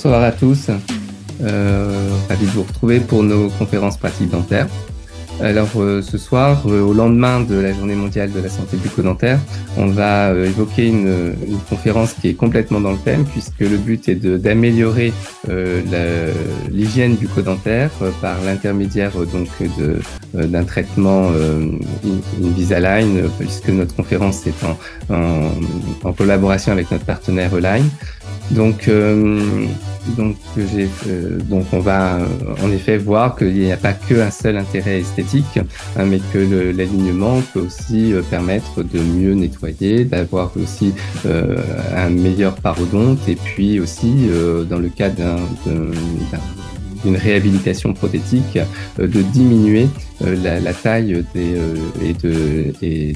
Bonsoir à tous, ravi de vous retrouver pour nos conférences pratiques dentaires. Alors ce soir, au lendemain de la Journée mondiale de la santé bucco-dentaire, on va évoquer une conférence qui est complètement dans le thème, puisque le but est d'améliorer l'hygiène bucco-dentaire par l'intermédiaire d'un traitement Invisalign, puisque notre conférence est en collaboration avec notre partenaire Align. Donc on va en effet voir qu'il n'y a pas qu'un seul intérêt esthétique, hein, mais que l'alignement peut aussi permettre de mieux nettoyer, d'avoir aussi un meilleur parodonte, et puis aussi dans le cas d'une réhabilitation prothétique, de diminuer la taille et de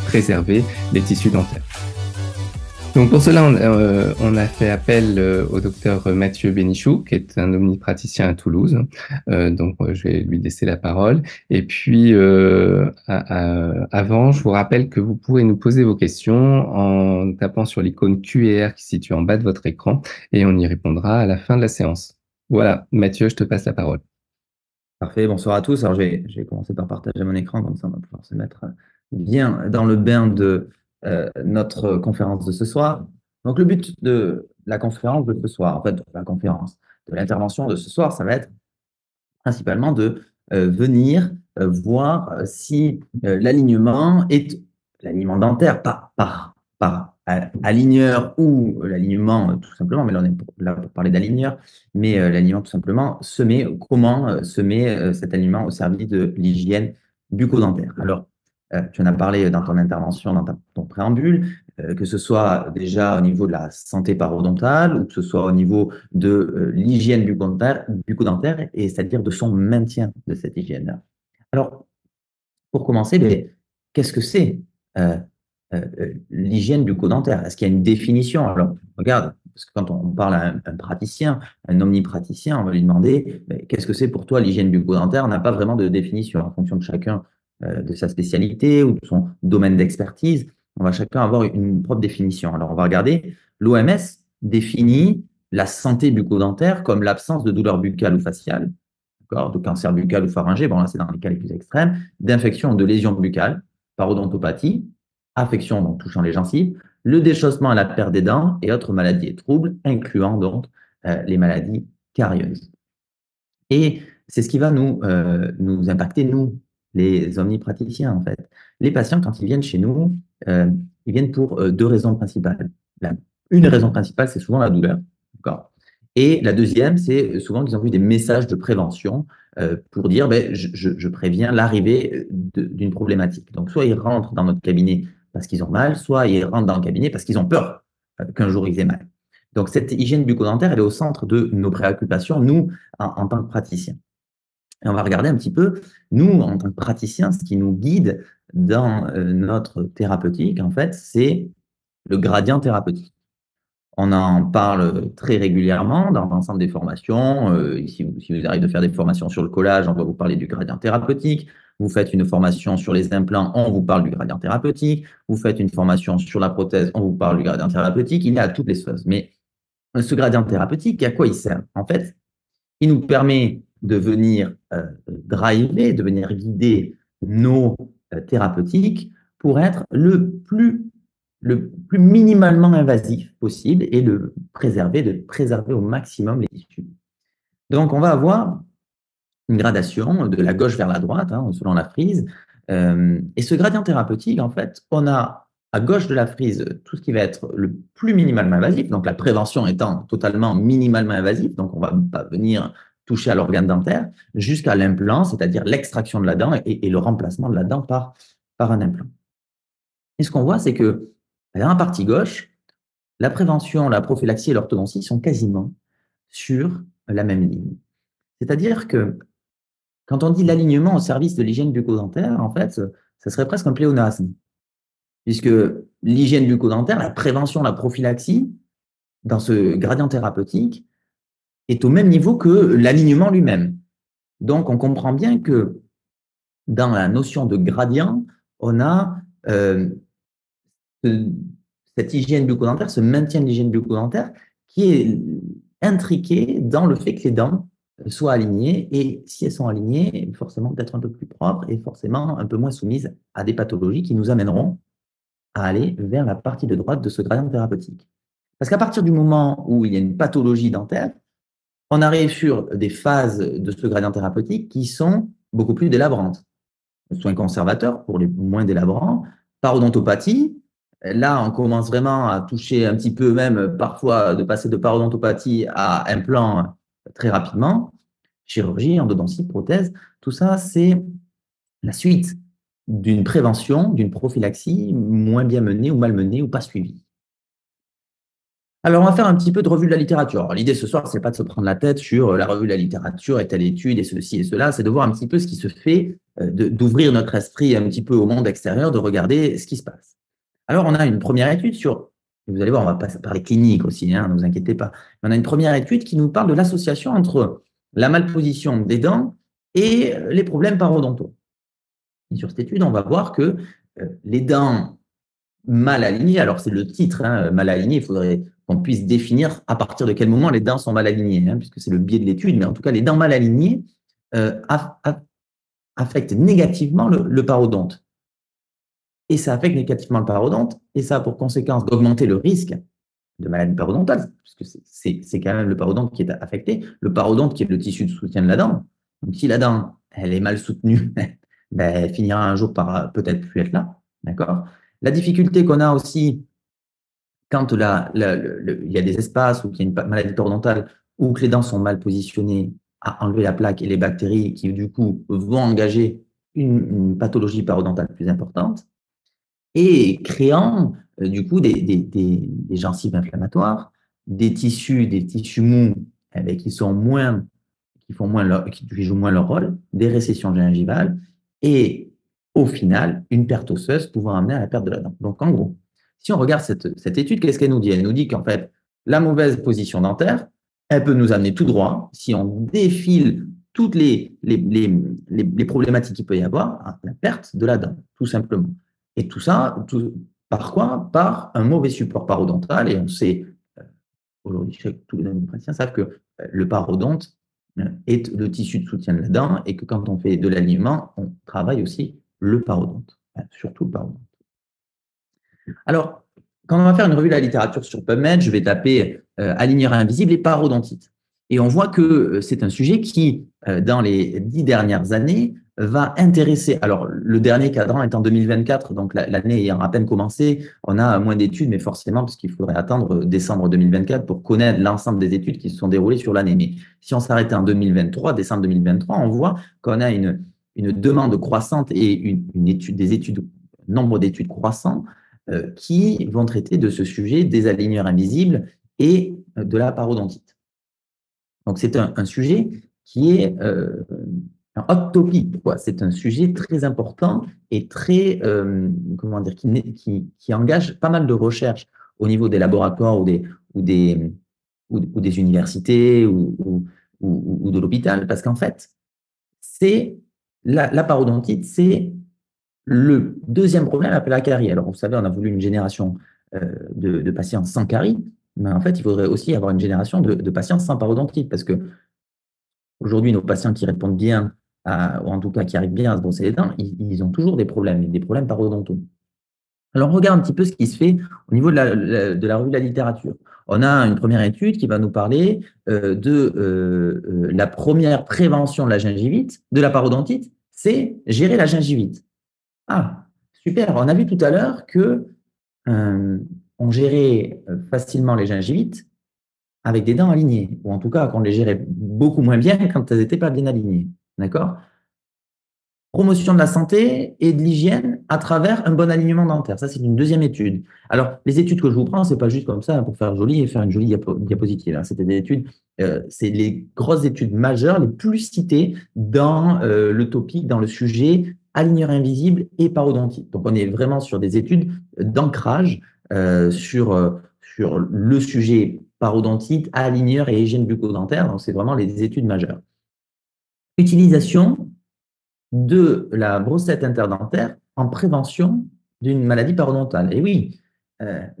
préserver les tissus dentaires. Donc pour cela, on a fait appel au docteur Mathieu Bénichou, qui est un omnipraticien à Toulouse. Je vais lui laisser la parole. Et puis, avant, je vous rappelle que vous pourrez nous poser vos questions en tapant sur l'icône Q&R qui se situe en bas de votre écran, et on y répondra à la fin de la séance. Voilà, Mathieu, je te passe la parole. Parfait, bonsoir à tous. Alors, je vais commencer par partager mon écran, comme ça on va pouvoir se mettre bien dans le bain de notre conférence de ce soir. Donc, le but de la conférence de ce soir, en fait, de l'intervention de ce soir, ça va être principalement de venir voir si l'alignement est l'alignement dentaire, pas aligneur ou l'alignement tout simplement, mais là on est là pour parler d'aligneur, mais l'alignement tout simplement comment se met cet alignement au service de l'hygiène bucco-dentaire. Alors, tu en as parlé dans ton intervention, dans ton préambule, que ce soit déjà au niveau de la santé parodontale ou que ce soit au niveau de l'hygiène bucco-dentaire, et c'est-à-dire de son maintien de cette hygiène-là. Alors, pour commencer, qu'est-ce que c'est l'hygiène bucco-dentaire? Est-ce qu'il y a une définition? Alors, regarde, parce que quand on parle à un praticien, un omnipraticien, on va lui demander qu'est-ce que c'est pour toi l'hygiène bucco-dentaire? On n'a pas vraiment de définition en fonction de chacun de sa spécialité ou de son domaine d'expertise. On va chacun avoir une propre définition. Alors, on va regarder. L'OMS définit la santé bucco-dentaire comme l'absence de douleur buccale ou faciale, de cancer buccal ou pharyngé, bon là c'est dans les cas les plus extrêmes, d'infection ou de lésions buccales, parodontopathie, affection donc touchant les gencives, le déchaussement et la perte des dents et autres maladies et troubles, incluant donc les maladies carieuses. Et c'est ce qui va nous impacter, nous, les omnipraticiens, en fait. Les patients, quand ils viennent chez nous, ils viennent pour deux raisons principales. Une raison principale, c'est souvent la douleur. Et la deuxième, c'est souvent qu'ils ont vu des messages de prévention pour dire je préviens l'arrivée d'une problématique. Donc, soit ils rentrent dans notre cabinet parce qu'ils ont mal, soit ils rentrent dans le cabinet parce qu'ils ont peur qu'un jour ils aient mal. Donc, cette hygiène bucco-dentaire, elle est au centre de nos préoccupations, nous, en tant que praticiens. Et on va regarder un petit peu, nous, en tant que praticiens, ce qui nous guide dans notre thérapeutique, en fait, c'est le gradient thérapeutique. On en parle très régulièrement dans l'ensemble des formations. Si vous arrivez de faire des formations sur le collage, on va vous parler du gradient thérapeutique. Vous faites une formation sur les implants, on vous parle du gradient thérapeutique. Vous faites une formation sur la prothèse, on vous parle du gradient thérapeutique. Il est à toutes les choses. Mais ce gradient thérapeutique, à quoi il sert? En fait, il nous permet de venir driver, de venir guider nos thérapeutiques pour être le plus minimalement invasif possible et de préserver au maximum les tissus. Donc, on va avoir une gradation de la gauche vers la droite, hein, selon la frise. Et ce gradient thérapeutique, en fait, on a à gauche de la frise tout ce qui va être le plus minimalement invasif, donc la prévention étant totalement minimalement invasive, donc on ne va pas venir toucher à l'organe dentaire, jusqu'à l'implant, c'est-à-dire l'extraction de la dent et le remplacement de la dent par un implant. Et ce qu'on voit, c'est que dans la partie gauche, la prévention, la prophylaxie et l'orthodontie sont quasiment sur la même ligne. C'est-à-dire que quand on dit l'alignement au service de l'hygiène bucco-dentaire, en fait, ça serait presque un pléonasme, puisque l'hygiène bucco-dentaire, la prévention, la prophylaxie, dans ce gradient thérapeutique, est au même niveau que l'alignement lui-même. Donc, on comprend bien que dans la notion de gradient, on a cette hygiène bucco-dentaire, ce maintien de l'hygiène bucco-dentaire, qui est intriqué dans le fait que les dents soient alignées. Et si elles sont alignées, forcément peut-être un peu plus propres et forcément un peu moins soumises à des pathologies qui nous amèneront à aller vers la partie de droite de ce gradient thérapeutique. Parce qu'à partir du moment où il y a une pathologie dentaire, on arrive sur des phases de ce gradient thérapeutique qui sont beaucoup plus délabrantes. Soins conservateurs pour les moins délabrants, parodontopathie. Là, on commence vraiment à toucher un petit peu, même parfois de passer de parodontopathie à implant très rapidement. Chirurgie, endodontie, prothèse, tout ça, c'est la suite d'une prévention, d'une prophylaxie moins bien menée ou mal menée ou pas suivie. Alors, on va faire un petit peu de revue de la littérature. Alors, l'idée ce soir, c'est pas de se prendre la tête sur la revue de la littérature et telle étude et ceci et cela, c'est de voir un petit peu ce qui se fait, d'ouvrir notre esprit un petit peu au monde extérieur, de regarder ce qui se passe. Alors, on a une première étude sur, vous allez voir, on va pas parler clinique aussi, hein, ne vous inquiétez pas. On a une première étude qui nous parle de l'association entre la malposition des dents et les problèmes parodontaux. Et sur cette étude, on va voir que les dents mal alignées, alors c'est le titre, hein, mal aligné, il faudrait qu'on puisse définir à partir de quel moment les dents sont mal alignées, hein, puisque c'est le biais de l'étude, mais en tout cas, les dents mal alignées affectent négativement le parodonte. Et ça affecte négativement le parodonte, et ça a pour conséquence d'augmenter le risque de maladie parodontale, puisque c'est quand même le parodonte qui est affecté, le parodonte qui est le tissu de soutien de la dent. Donc si la dent, elle est mal soutenue, ben, elle finira un jour par peut-être plus être là, d'accord? La difficulté qu'on a aussi quand il y a des espaces où il y a une maladie parodontale ou que les dents sont mal positionnées, à enlever la plaque et les bactéries qui, du coup, vont engager une pathologie parodontale plus importante et créant, du coup, des gencives inflammatoires, des tissus mous qui sont moins, qui jouent moins leur rôle, des récessions gingivales et, au final, une perte osseuse pouvant amener à la perte de la dent. Donc, en gros, si on regarde cette étude, qu'est-ce qu'elle nous dit? Elle nous dit qu'en fait, la mauvaise position dentaire, elle peut nous amener tout droit, si on défile toutes les problématiques qu'il peut y avoir, à la perte de la dent, tout simplement. Et tout ça, par quoi? Par un mauvais support parodontal. Et on sait, aujourd'hui, tous les praticiens savent que le parodonte est le tissu de soutien de la dent et que quand on fait de l'alignement, on travaille aussi le parodonte, surtout le parodonte. Alors, quand on va faire une revue de la littérature sur PubMed, je vais taper aligneur invisible et parodontite. Et on voit que c'est un sujet qui, dans les 10 dernières années, va intéresser. Alors, le dernier cadran est en 2024, donc l'année ayant à peine commencé, on a moins d'études, mais forcément, parce qu'il faudrait attendre décembre 2024 pour connaître l'ensemble des études qui se sont déroulées sur l'année. Mais si on s'arrêtait en 2023, décembre 2023, on voit qu'on a une demande croissante et des études, nombre d'études croissant qui vont traiter de ce sujet des aligneurs invisibles et de la parodontite. Donc, c'est un sujet qui est un hot topic. C'est un sujet très important et très, comment dire, qui engage pas mal de recherches au niveau des laboratoires ou des universités ou de l'hôpital, parce qu'en fait, la parodontite, c'est le deuxième problème après la carie. Alors, vous savez, on a voulu une génération de patients sans carie, mais en fait, il faudrait aussi avoir une génération de patients sans parodontite, parce que aujourd'hui, nos patients qui répondent bien, ou en tout cas qui arrivent bien à se brosser les dents, ils ont toujours des problèmes parodontaux. Alors, on regarde un petit peu ce qui se fait au niveau de la revue de la littérature. On a une première étude qui va nous parler de la première prévention de la gingivite, de la parodontite, c'est gérer la gingivite. Ah, super. On a vu tout à l'heure que on gérait facilement les gingivites avec des dents alignées, ou en tout cas qu'on les gérait beaucoup moins bien quand elles n'étaient pas bien alignées. D'accord? Promotion de la santé et de l'hygiène à travers un bon alignement dentaire. Ça, c'est une deuxième étude. Alors, les études que je vous prends, c'est pas juste comme ça pour faire joli et faire une jolie diapositive. Hein. C'était des études, c'est les grosses études majeures, les plus citées dans le topic, dans le sujet aligneur invisible et parodontite. Donc, on est vraiment sur des études d'ancrage sur le sujet parodontite, aligneur et hygiène bucco-dentaire. Donc, c'est vraiment les études majeures. Utilisation de la brossette interdentaire en prévention d'une maladie parodontale. Et oui,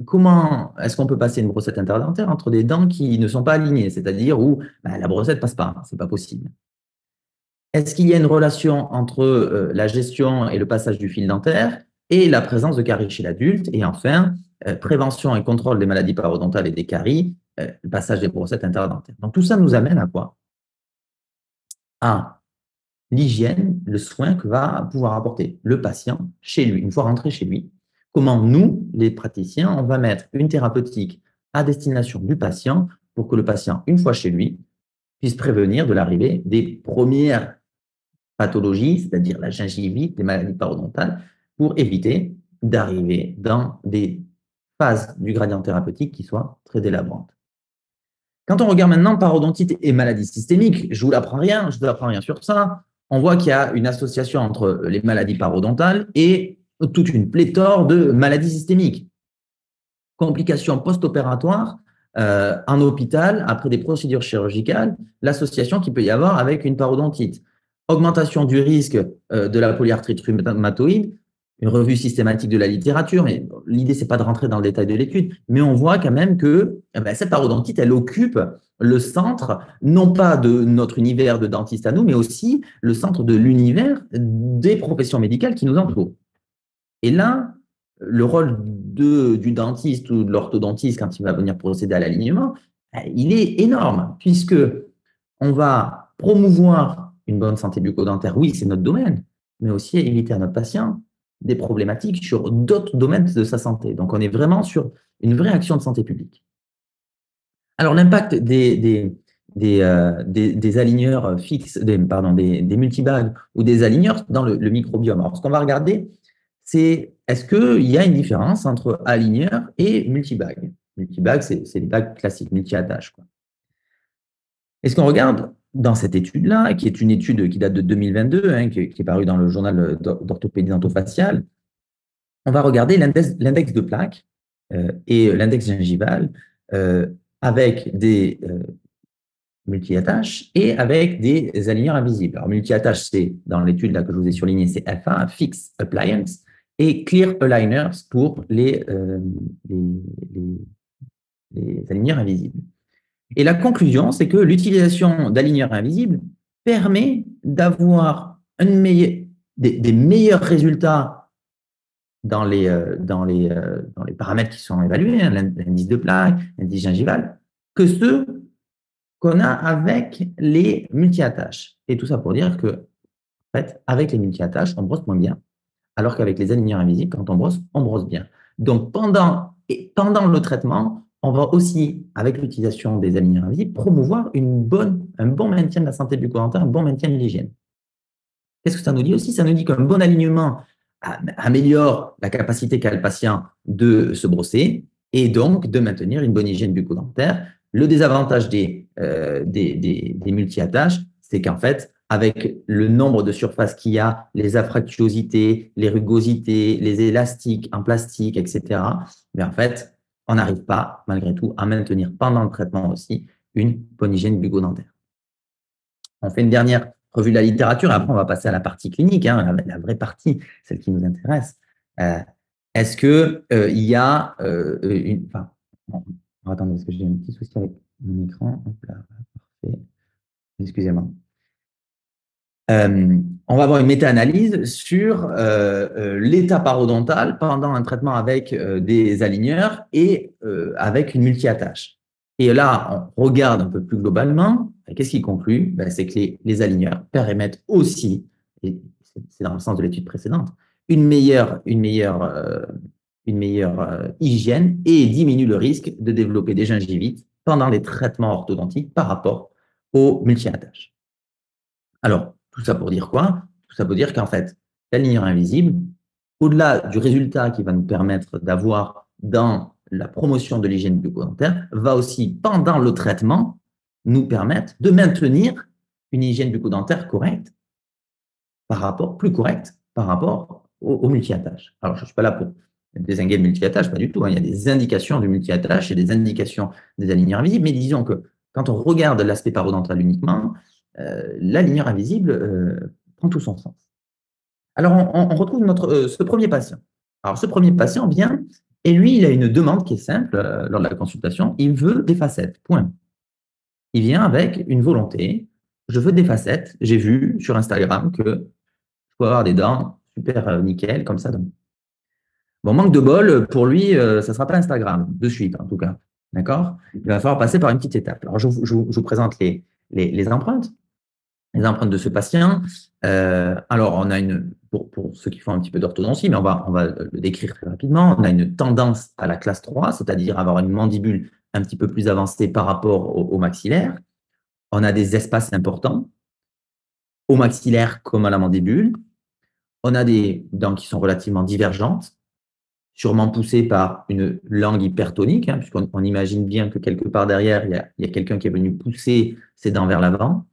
comment est-ce qu'on peut passer une brossette interdentaire entre des dents qui ne sont pas alignées, c'est-à-dire où la brossette passe pas, c'est pas possible. Est-ce qu'il y a une relation entre la gestion et le passage du fil dentaire et la présence de caries chez l'adulte? Et enfin, prévention et contrôle des maladies parodontales et des caries, le passage des brossettes interdentaires. Donc tout ça nous amène à quoi? À l'hygiène, le soin que va pouvoir apporter le patient chez lui, une fois rentré chez lui. Comment nous, les praticiens, on va mettre une thérapeutique à destination du patient pour que le patient, une fois chez lui, puisse prévenir de l'arrivée des premières pathologies, c'est-à-dire la gingivite, les maladies parodontales, pour éviter d'arriver dans des phases du gradient thérapeutique qui soient très délabrantes. Quand on regarde maintenant parodontite et maladies systémiques, je ne vous apprends rien sur ça. On voit qu'il y a une association entre les maladies parodontales et toute une pléthore de maladies systémiques. Complications post-opératoires en hôpital, après des procédures chirurgicales, l'association qu'il peut y avoir avec une parodontite. Augmentation du risque de la polyarthrite rhumatoïde, une revue systématique de la littérature, mais l'idée, c'est pas de rentrer dans le détail de l'étude, mais on voit quand même que cette parodontite, elle occupe le centre, non pas de notre univers de dentiste à nous, mais aussi le centre de l'univers des professions médicales qui nous entourent. Et là, le rôle du dentiste ou de l'orthodontiste, quand il va venir procéder à l'alignement, il est énorme, puisque on va promouvoir une bonne santé bucco-dentaire. Oui, c'est notre domaine, mais aussi éviter à notre patient des problématiques sur d'autres domaines de sa santé. Donc, on est vraiment sur une vraie action de santé publique. Alors, l'impact des aligneurs fixes, des multibags ou des aligneurs dans le microbiome. Alors, ce qu'on va regarder, c'est est-ce qu'il y a une différence entre aligneur et multibag? Multibag, c'est les bagues classiques, multi-attaches. Et ce qu'on regarde dans cette étude-là, qui est une étude qui date de 2022, qui est parue dans le journal d'orthopédie dentofaciale, on va regarder l'index de plaques et l'index gingival avec des multi-attaches et avec des aligneurs invisibles. Alors, multi-attaches, c'est dans l'étude là que je vous ai surligné, c'est FA, Fixed Appliance, et Clear Aligners pour les aligneurs invisibles. Et la conclusion, c'est que l'utilisation d'aligneurs invisibles permet d'avoir des meilleurs résultats dans les paramètres qui sont évalués, l'indice de plaque, l'indice gingival, que ceux qu'on a avec les multi-attaches. Et tout ça pour dire que, en fait, avec les multi-attaches, on brosse moins bien, alors qu'avec les aligneurs invisibles, quand on brosse bien. Donc, pendant le traitement, on va aussi, avec l'utilisation des aligneurs invisibles, promouvoir un bon maintien de la santé bucco-dentaire, un bon maintien de l'hygiène. Qu'est-ce que ça nous dit aussi? Ça nous dit qu'un bon alignement améliore la capacité qu'a le patient de se brosser et donc de maintenir une bonne hygiène bucco-dentaire. Le désavantage des multi-attaches, c'est qu'en fait, avec le nombre de surfaces qu'il y a, les affractuosités, les rugosités, les élastiques en plastique, etc., mais en fait, on n'arrive pas, malgré tout, à maintenir pendant le traitement aussi une bonne hygiène bucco-dentaire. On fait une dernière revue de la littérature, et après on va passer à la partie clinique, la vraie partie, celle qui nous intéresse. Est-ce qu'il y a une... Enfin, attendez, parce que j'ai un petit souci avec mon écran. Hop là, parfait. Excusez-moi. On va avoir une méta-analyse sur l'état parodontal pendant un traitement avec des aligneurs et avec une multi-attache. Et là, on regarde un peu plus globalement. Qu'est-ce qui conclut? C'est que les aligneurs permettent aussi, et c'est dans le sens de l'étude précédente, une meilleure hygiène et diminue le risque de développer des gingivites pendant les traitements orthodontiques par rapport aux multi-attaches. Alors, tout ça pour dire quoi? Tout ça pour dire qu'en fait, l'aligneur invisible, au-delà du résultat qui va nous permettre d'avoir dans la promotion de l'hygiène bucco-dentaire, va aussi, pendant le traitement, nous permettre de maintenir une hygiène bucco-dentaire correcte, plus correcte par rapport aux multi-attaches. Alors, je ne suis pas là pour désinguer le multi-attache, pas du tout. Il y a des indications du multi-attache et des indications des aligneurs invisibles, mais disons que quand on regarde l'aspect parodontal uniquement, l'aligneur invisible prend tout son sens. Alors, on retrouve ce premier patient. Alors, ce premier patient vient Et lui, il a une demande qui est simple lors de la consultation. Il veut des facettes, point. Il vient avec une volonté. Je veux des facettes. J'ai vu sur Instagram que je peux avoir des dents super nickel, comme ça. Bon, manque de bol, pour lui, ça ne sera pas Instagram, de suite en tout cas. D'accord? Il va falloir passer par une petite étape. Alors, je vous présente les empreintes. Les empreintes de ce patient. Alors, on a pour ceux qui font un petit peu d'orthodontie, mais on va le décrire très rapidement. On a une tendance à la classe 3, c'est-à-dire avoir une mandibule un petit peu plus avancée par rapport au maxillaire. On a des espaces importants au maxillaire comme à la mandibule. On a des dents qui sont relativement divergentes, sûrement poussées par une langue hypertonique, hein, puisqu'on imagine bien que quelque part derrière, il y a quelqu'un qui est venu pousser ses dents vers l'avant.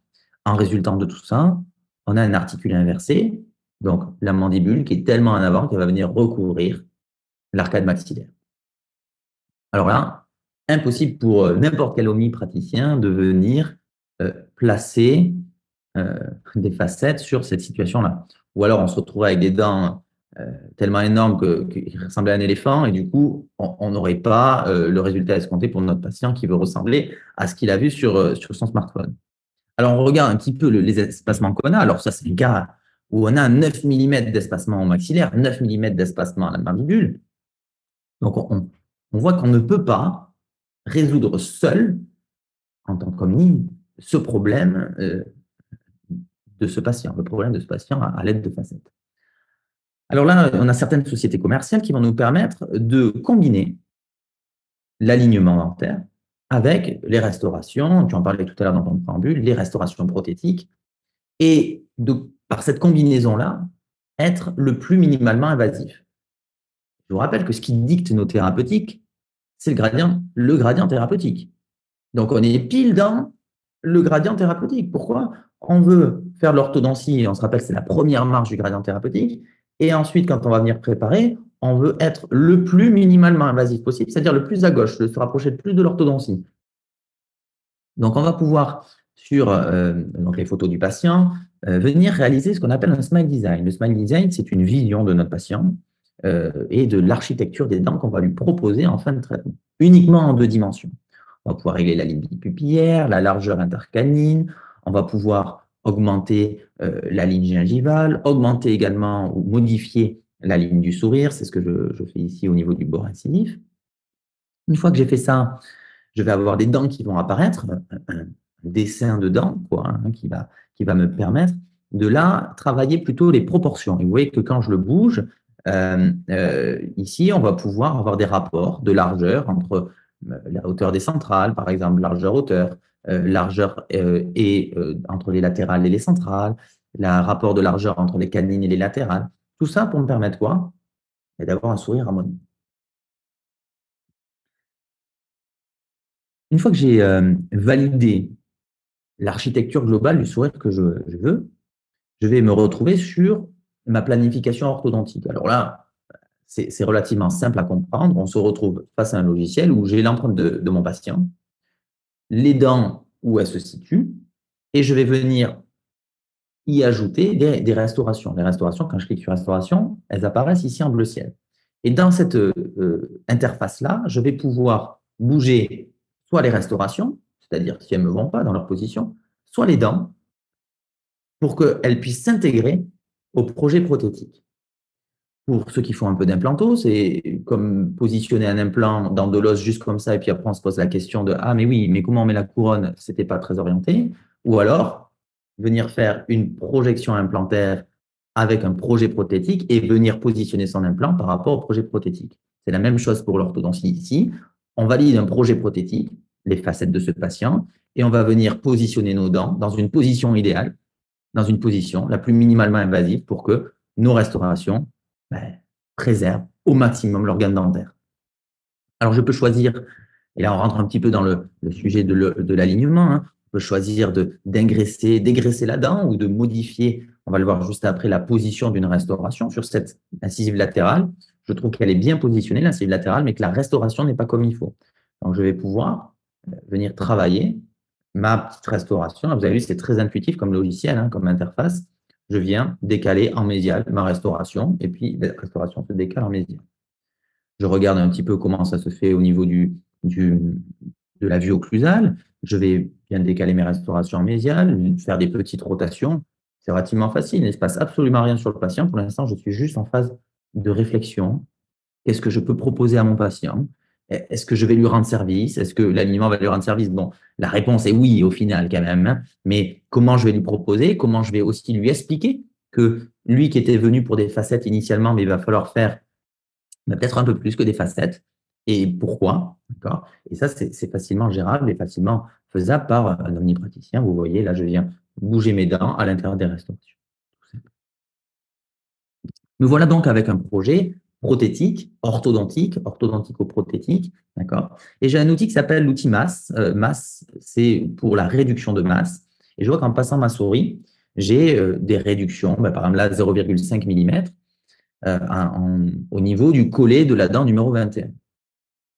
En résultant de tout ça, on a un articulé inversé, donc la mandibule qui est tellement en avant qu'elle va venir recouvrir l'arcade maxillaire. Alors là, impossible pour n'importe quel omnipraticien de venir placer des facettes sur cette situation-là. Ou alors on se retrouverait avec des dents tellement énormes qu'ils ressemblaient à un éléphant et du coup, on n'aurait pas le résultat escompté pour notre patient qui veut ressembler à ce qu'il a vu sur son smartphone. Alors, on regarde un petit peu les espacements qu'on a. Alors, ça, c'est le cas où on a 9 mm d'espacement au maxillaire, 9 mm d'espacement à la mandibule. Donc, on voit qu'on ne peut pas résoudre seul, en tant qu'omni, ce problème de ce patient, le problème de ce patient à l'aide de facettes. Alors là, on a certaines sociétés commerciales qui vont nous permettre de combiner l'alignement dentaire avec les restaurations, tu en parlais tout à l'heure dans ton préambule, les restaurations prothétiques, et par cette combinaison-là, être le plus minimalement invasif. Je vous rappelle que ce qui dicte nos thérapeutiques, c'est le gradient thérapeutique. Donc, on est pile dans le gradient thérapeutique. Pourquoi? On veut faire de l'orthodontie, on se rappelle, c'est la première marche du gradient thérapeutique. Et ensuite, quand on va venir préparer, on veut être le plus minimalement invasif possible, c'est-à-dire le plus à gauche, se rapprocher le plus de l'orthodontie. Donc, on va pouvoir, sur donc les photos du patient, venir réaliser ce qu'on appelle un smile design. Le smile design, c'est une vision de notre patient et de l'architecture des dents qu'on va lui proposer en fin de traitement, uniquement en 2 dimensions. On va pouvoir régler la ligne pupillaire, la largeur intercanine, on va pouvoir augmenter la ligne gingivale, augmenter également ou modifier la ligne du sourire, c'est ce que je fais ici au niveau du bord incisif. Une fois que j'ai fait ça, je vais avoir des dents qui vont apparaître, un dessin de dents quoi, hein, qui va me permettre de là travailler plutôt les proportions. Et vous voyez que quand je le bouge, ici, on va pouvoir avoir des rapports de largeur entre la hauteur des centrales, par exemple, largeur-hauteur, largeur entre les latérales et les centrales, le rapport de largeur entre les canines et les latérales. Tout ça pour me permettre quoi? D'avoir un sourire harmonieux. Une fois que j'ai validé l'architecture globale du sourire que je veux, je vais me retrouver sur ma planification orthodontique. Alors là, c'est relativement simple à comprendre. On se retrouve face à un logiciel où j'ai l'empreinte de mon patient, les dents où elles se situent, et je vais venir y ajouter des restaurations. Les restaurations, quand je clique sur restauration, elles apparaissent ici en bleu ciel. Et dans cette interface-là, je vais pouvoir bouger soit les restaurations, c'est-à-dire si elles ne me vont pas dans leur position, soit les dents, pour qu'elles puissent s'intégrer au projet prothétique. Pour ceux qui font un peu d'implanto, c'est comme positionner un implant dans de l'os juste comme ça, et puis après on se pose la question de ah mais oui, mais comment on met la couronne? C'était pas très orienté. Ou alors venir faire une projection implantaire avec un projet prothétique et venir positionner son implant par rapport au projet prothétique. C'est la même chose pour l'orthodontie ici. On valide un projet prothétique, les facettes de ce patient, et on va venir positionner nos dents dans une position idéale, dans une position la plus minimalement invasive pour que nos restaurations préservent au maximum l'organe dentaire. Alors, je peux choisir, et là on rentre un petit peu dans le sujet de l'alignement, hein, on peut choisir dégraisser la dent ou de modifier, on va le voir juste après, la position d'une restauration sur cette incisive latérale. Je trouve qu'elle est bien positionnée, l'incisive latérale, mais que la restauration n'est pas comme il faut. Donc, je vais pouvoir venir travailler ma petite restauration. Vous avez vu, c'est très intuitif comme logiciel, hein, comme interface. Je viens décaler en médial ma restauration, et puis la restauration se décale en médial. Je regarde un petit peu comment ça se fait au niveau de la vue occlusale. Je vais bien décaler mes restaurations mésiales, faire des petites rotations. C'est relativement facile. Il ne se passe absolument rien sur le patient. Pour l'instant, je suis juste en phase de réflexion. Qu'est-ce que je peux proposer à mon patient? Est-ce que je vais lui rendre service? Est-ce que l'alignement va lui rendre service? Bon, la réponse est oui au final quand même, hein. Mais comment je vais lui proposer? Comment je vais aussi lui expliquer que lui qui était venu pour des facettes initialement, mais il va falloir faire peut-être un peu plus que des facettes. Et pourquoi? D'accord? Et ça, c'est facilement gérable et facilement faisable par un omnipraticien. Vous voyez, là, je viens bouger mes dents à l'intérieur des restaurations. Me voilà donc avec un projet prothétique, orthodontico-prothétique, d'accord? Et j'ai un outil qui s'appelle l'outil masse. Masse, c'est pour la réduction de masse. Et je vois qu'en passant ma souris, j'ai des réductions, par exemple là 0,5 mm au niveau du collet de la dent numéro 21.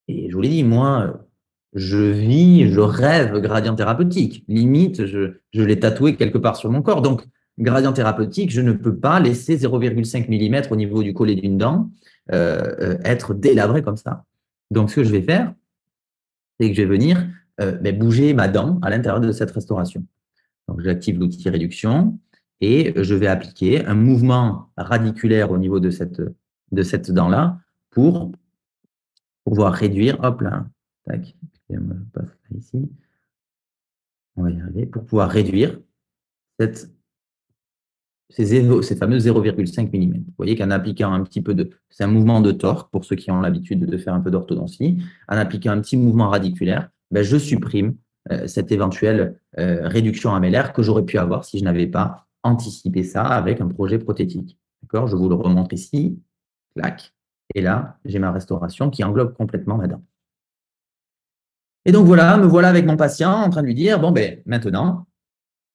Et je vous l'ai dit, moi, je rêve gradient thérapeutique. Limite, je l'ai tatoué quelque part sur mon corps. Donc, gradient thérapeutique, je ne peux pas laisser 0,5 mm au niveau du collet d'une dent être délabré comme ça. Donc, ce que je vais faire, c'est que je vais venir bouger ma dent à l'intérieur de cette restauration. Donc, j'active l'outil réduction et je vais appliquer un mouvement radiculaire au niveau de cette dent-là pour pouvoir réduire, hop là, tac, ici, on va y arriver, pour pouvoir réduire cette, ces fameux 0,5 mm. Vous voyez qu'en appliquant un petit peu c'est un mouvement de torque pour ceux qui ont l'habitude de faire un peu d'orthodontie, en appliquant un petit mouvement radiculaire, je supprime cette éventuelle réduction améllaire que j'aurais pu avoir si je n'avais pas anticipé ça avec un projet prothétique. D'accord? Je vous le remontre ici, clac, et là, j'ai ma restauration qui englobe complètement ma dent. Et donc voilà, me voilà avec mon patient en train de lui dire, bon, maintenant,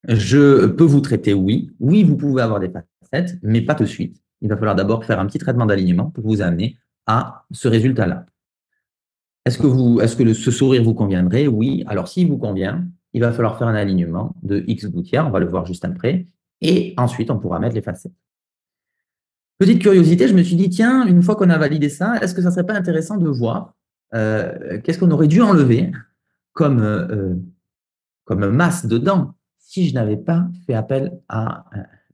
je peux vous traiter, oui. Oui, vous pouvez avoir des facettes, mais pas tout de suite. Il va falloir d'abord faire un petit traitement d'alignement pour vous amener à ce résultat-là. Est-ce que ce sourire vous conviendrait? Oui. Alors, s'il vous convient, il va falloir faire un alignement de X gouttières, on va le voir juste après, et ensuite, on pourra mettre les facettes. Petite curiosité, je me suis dit, tiens, une fois qu'on a validé ça, est-ce que ça ne serait pas intéressant de voir qu'est-ce qu'on aurait dû enlever comme masse de dents si je n'avais pas fait appel à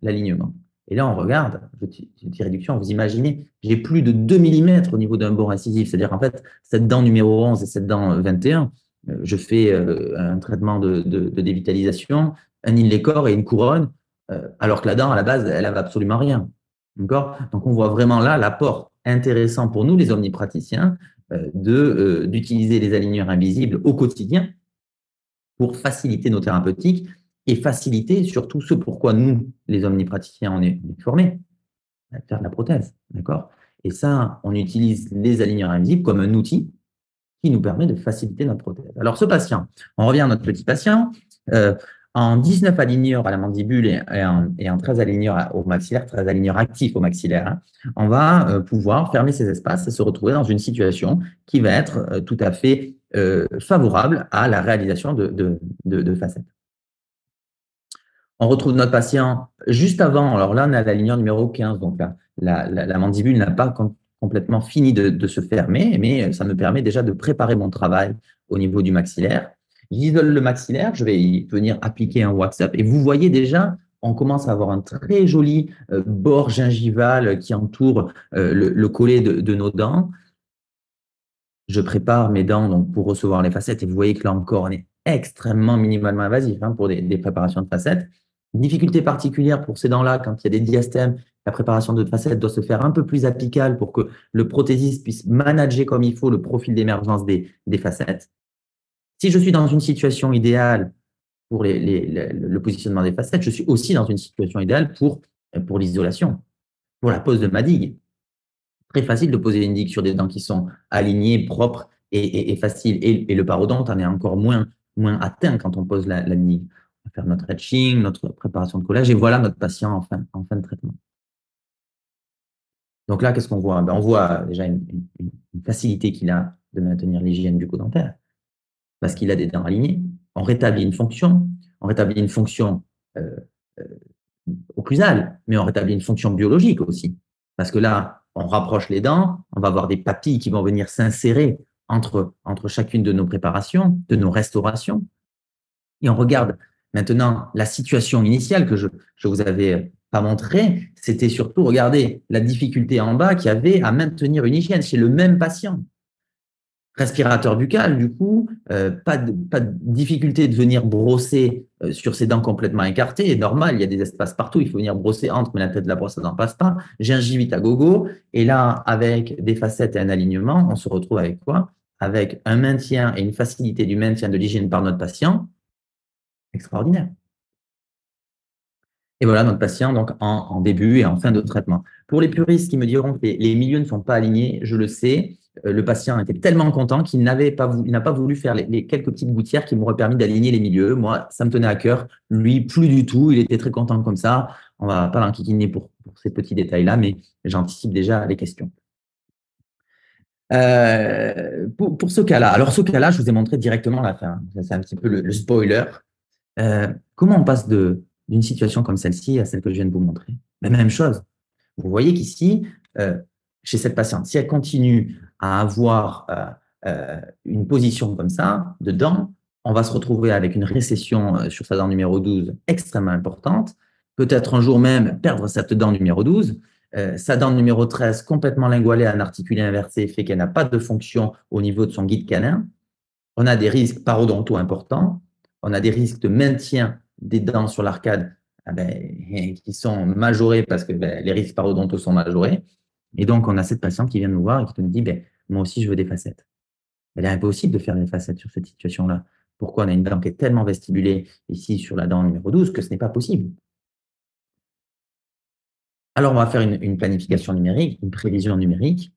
l'alignement. Et là, on regarde, petite réduction, vous imaginez, j'ai plus de 2 mm au niveau d'un bord incisif. C'est-à-dire, en fait, cette dent numéro 11 et cette dent 21, je fais un traitement de dévitalisation, un in-les-corps et une couronne, alors que la dent, à la base, elle n'avait absolument rien. D'accord? Donc, on voit vraiment là l'apport intéressant pour nous, les omnipraticiens, d'utiliser les aligneurs invisibles au quotidien pour faciliter nos thérapeutiques et faciliter surtout ce pourquoi nous, les omnipraticiens, on est formés, à faire de la prothèse. D'accord? Et ça, on utilise les aligneurs invisibles comme un outil qui nous permet de faciliter notre prothèse. Alors, ce patient, on revient à notre petit patient, en 19 aligneurs à la mandibule et en 13 aligneurs au maxillaire, 13 aligneurs actifs au maxillaire, hein, on va pouvoir fermer ces espaces et se retrouver dans une situation qui va être tout à fait favorable à la réalisation de facettes. On retrouve notre patient juste avant, alors là on est à l'aligneur numéro 15, donc la mandibule n'a pas complètement fini de se fermer, mais ça me permet déjà de préparer mon travail au niveau du maxillaire. J'isole le maxillaire, je vais y venir appliquer un wax-up et vous voyez déjà, on commence à avoir un très joli bord gingival qui entoure le collet de nos dents. Je prépare mes dents donc, pour recevoir les facettes et vous voyez que là encore, on est extrêmement minimalement invasif pour des préparations de facettes. Difficulté particulière pour ces dents-là, quand il y a des diastèmes, la préparation de facettes doit se faire un peu plus apicale pour que le prothésiste puisse manager comme il faut le profil d'émergence des facettes. Si je suis dans une situation idéale pour le positionnement des facettes, je suis aussi dans une situation idéale pour l'isolation, pour la pose de ma digue. Très facile de poser une digue sur des dents qui sont alignées, propres et faciles. Et le parodonte en est encore moins atteint quand on pose la digue. On va faire notre etching, notre préparation de collage, et voilà notre patient en fin de traitement. Donc là, qu'est-ce qu'on voit? On voit déjà une facilité qu'il a de maintenir l'hygiène bucco-dentaire parce qu'il a des dents alignées. On rétablit une fonction, euh, occlusale, mais on rétablit une fonction biologique aussi. Parce que là, on rapproche les dents, on va avoir des papilles qui vont venir s'insérer entre chacune de nos préparations, de nos restaurations. Et on regarde maintenant la situation initiale que je vous avais pas montrée, c'était surtout, regardez, la difficulté en bas qu'il y avait à maintenir une hygiène chez le même patient. Respirateur buccal, du coup, pas de difficulté de venir brosser sur ses dents complètement écartées. Normal, il y a des espaces partout, il faut venir brosser entre, mais la tête de la brosse, ça n'en passe pas. Gingivite à gogo. Et là, avec des facettes et un alignement, on se retrouve avec quoi? Avec un maintien et une facilité du maintien de l'hygiène par notre patient extraordinaire. Et voilà notre patient donc en début et en fin de traitement. Pour les puristes qui me diront que les milieux ne sont pas alignés, je le sais, le patient était tellement content qu'il n'a pas voulu faire les quelques petites gouttières qui m'auraient permis d'aligner les milieux. Moi, ça me tenait à cœur. Lui, plus du tout. Il était très content comme ça. On ne va pas l'enquiquiner pour ces petits détails-là, mais j'anticipe déjà les questions. Pour ce cas-là, alors ce cas-là, je vous ai montré directement la fin. C'est un petit peu le spoiler. Comment on passe d'une situation comme celle-ci à celle que je viens de vous montrer? La même chose. Vous voyez qu'ici, chez cette patiente, si elle continue à avoir une position comme ça, dedans, on va se retrouver avec une récession sur sa dent numéro 12 extrêmement importante. Peut-être un jour même perdre cette dent numéro 12. Sa dent numéro 13 complètement lingualée, un articulé inversé, fait qu'elle n'a pas de fonction au niveau de son guide canin. On a des risques parodontaux importants. On a des risques de maintien des dents sur l'arcade qui sont majorés parce que les risques parodontaux sont majorés. Et donc, on a cette patiente qui vient nous voir et qui nous dit moi aussi, je veux des facettes. Il est impossible de faire des facettes sur cette situation-là. Pourquoi? On a une dent qui est tellement vestibulée ici sur la dent numéro 12 que ce n'est pas possible. Alors, on va faire une planification numérique, une prévision numérique.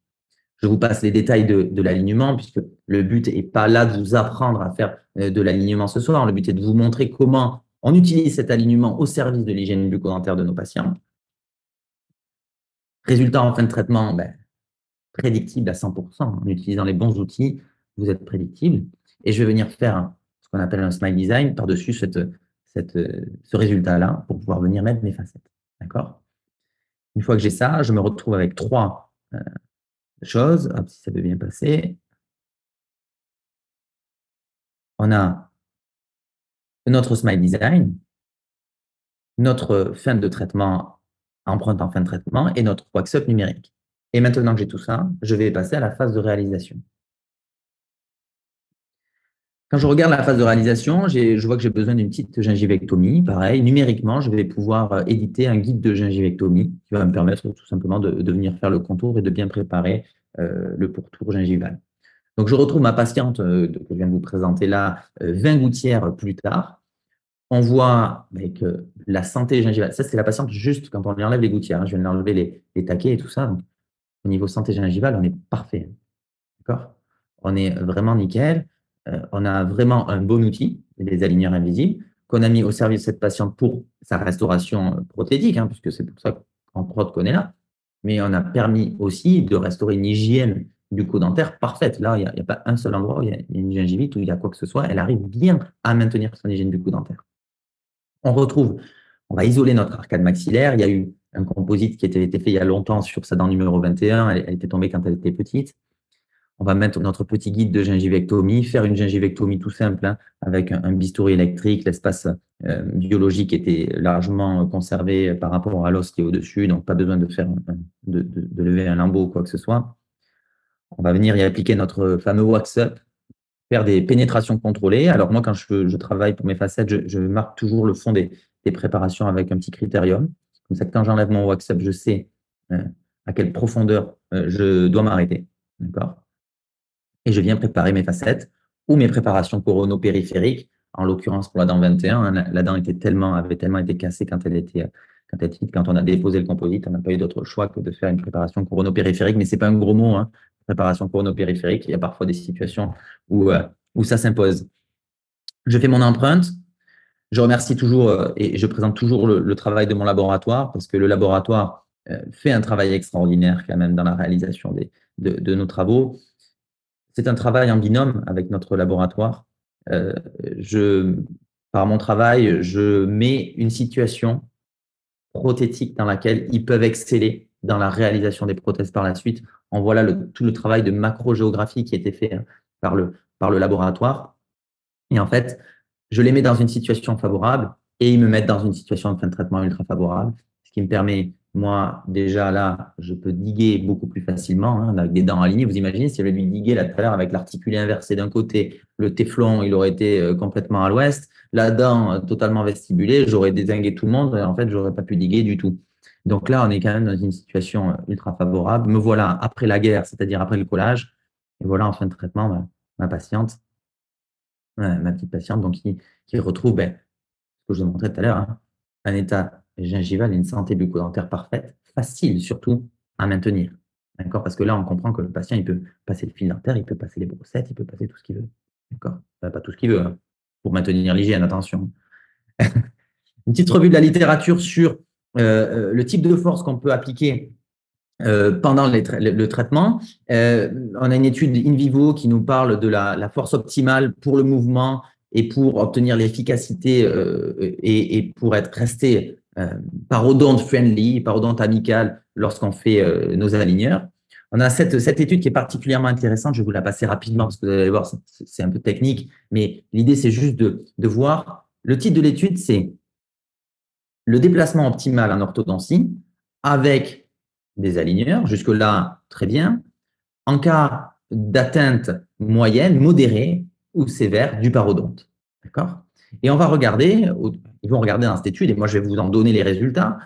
Je vous passe les détails de l'alignement, puisque le but n'est pas là de vous apprendre à faire de l'alignement ce soir. Le but est de vous montrer comment on utilise cet alignement au service de l'hygiène bucco-dentaire de nos patients. Résultat en fin de traitement, prédictible à 100%. En utilisant les bons outils, vous êtes prédictible. Et je vais venir faire ce qu'on appelle un smile design par-dessus ce résultat-là pour pouvoir venir mettre mes facettes. D'accord? Une fois que j'ai ça, je me retrouve avec trois choses. Hop, si ça veut bien passer. On a notre smile design, notre fin de traitement, empreinte en fin de traitement et notre wax-up numérique. Et maintenant que j'ai tout ça, je vais passer à la phase de réalisation. Quand je regarde la phase de réalisation, je vois que j'ai besoin d'une petite gingivectomie. Pareil, numériquement, je vais pouvoir éditer un guide de gingivectomie qui va me permettre tout simplement de venir faire le contour et de bien préparer le pourtour gingival. Donc, je retrouve ma patiente que je viens de vous présenter là, 20 gouttières plus tard. On voit que la santé gingivale, ça c'est la patiente juste quand on lui enlève les gouttières. Je viens de lui enlever les taquets et tout ça. Donc, au niveau santé gingivale, on est parfait. D'accord? On est vraiment nickel. On a vraiment un bon outil, les aligneurs invisibles, qu'on a mis au service de cette patiente pour sa restauration prothétique, puisque c'est pour ça qu'en prod qu'on est là. Mais on a permis aussi de restaurer une hygiène bucco-dentaire parfaite. Là, il n'y a pas un seul endroit où il y a une gingivite, où il y a quoi que ce soit. Elle arrive bien à maintenir son hygiène bucco-dentaire. On va isoler notre arcade maxillaire. Il y a eu un composite qui a été fait il y a longtemps sur sa dent numéro 21. Elle était tombée quand elle était petite. On va mettre notre petit guide de gingivectomie, faire une gingivectomie tout simple avec un bistouri électrique. L'espace biologique était largement conservé par rapport à l'os qui est au-dessus, donc pas besoin de lever un lambeau ou quoi que ce soit. On va venir y appliquer notre fameux wax-up, faire des pénétrations contrôlées. Alors moi, quand je travaille pour mes facettes, je marque toujours le fond des préparations avec un petit critérium. Comme ça, quand j'enlève mon wax-up, je sais à quelle profondeur je dois m'arrêter. D'accord? Et je viens préparer mes facettes ou mes préparations coronopériphériques. En l'occurrence, pour la dent 21, la dent avait tellement été cassée quand on a déposé le composite, on n'a pas eu d'autre choix que de faire une préparation coronopériphérique, mais ce n'est pas un gros mot, préparation coronopériphérique. Il y a parfois des situations où ça s'impose. Je fais mon empreinte. Je remercie toujours et je présente toujours le travail de mon laboratoire parce que le laboratoire fait un travail extraordinaire quand même dans la réalisation de nos travaux. C'est un travail en binôme avec notre laboratoire. Par mon travail, je mets une situation prothétique dans laquelle ils peuvent exceller dans la réalisation des prothèses par la suite. On voit là tout le travail de macrogéographie qui a été fait par le laboratoire. Et en fait, je les mets dans une situation favorable et ils me mettent dans une situation de fin de traitement ultra favorable, ce qui me permet, moi, déjà là, je peux diguer beaucoup plus facilement hein, avec des dents alignées. Vous imaginez, si j'avais dû diguer là tout à l'heure avec l'articulé inversé d'un côté, le téflon, il aurait été complètement à l'ouest, la dent totalement vestibulée, j'aurais dézingué tout le monde et en fait, j'aurais pas pu diguer du tout. Donc là, on est quand même dans une situation ultra favorable. Me voilà après la guerre, c'est-à-dire après le collage. Et voilà, en fin de traitement, ma patiente, ma petite patiente, donc qui retrouve ce que je vous montrais tout à l'heure, hein, un état gingival et une santé bucco-dentaire parfaite, facile surtout à maintenir. D'accord? Parce que là, on comprend que le patient, il peut passer le fil dentaire, il peut passer les brossettes, il peut passer tout ce qu'il veut. D'accord? Pas tout ce qu'il veut, hein, pour maintenir l'hygiène, attention. Une petite revue de la littérature sur le type de force qu'on peut appliquer pendant le traitement. On a une étude in vivo qui nous parle de la force optimale pour le mouvement et pour obtenir l'efficacité et pour rester parodonte friendly, parodonte amical lorsqu'on fait nos aligneurs. On a cette étude qui est particulièrement intéressante. Je vais vous la passer rapidement parce que vous allez voir, c'est un peu technique, mais l'idée, c'est juste de voir. Le titre de l'étude, c'est le déplacement optimal en orthodontie avec des aligneurs. Jusque-là, très bien. En cas d'atteinte moyenne, modérée ou sévère du parodonte. D'accord? Et on va regarder, ils vont regarder dans cette étude, et moi je vais vous en donner les résultats,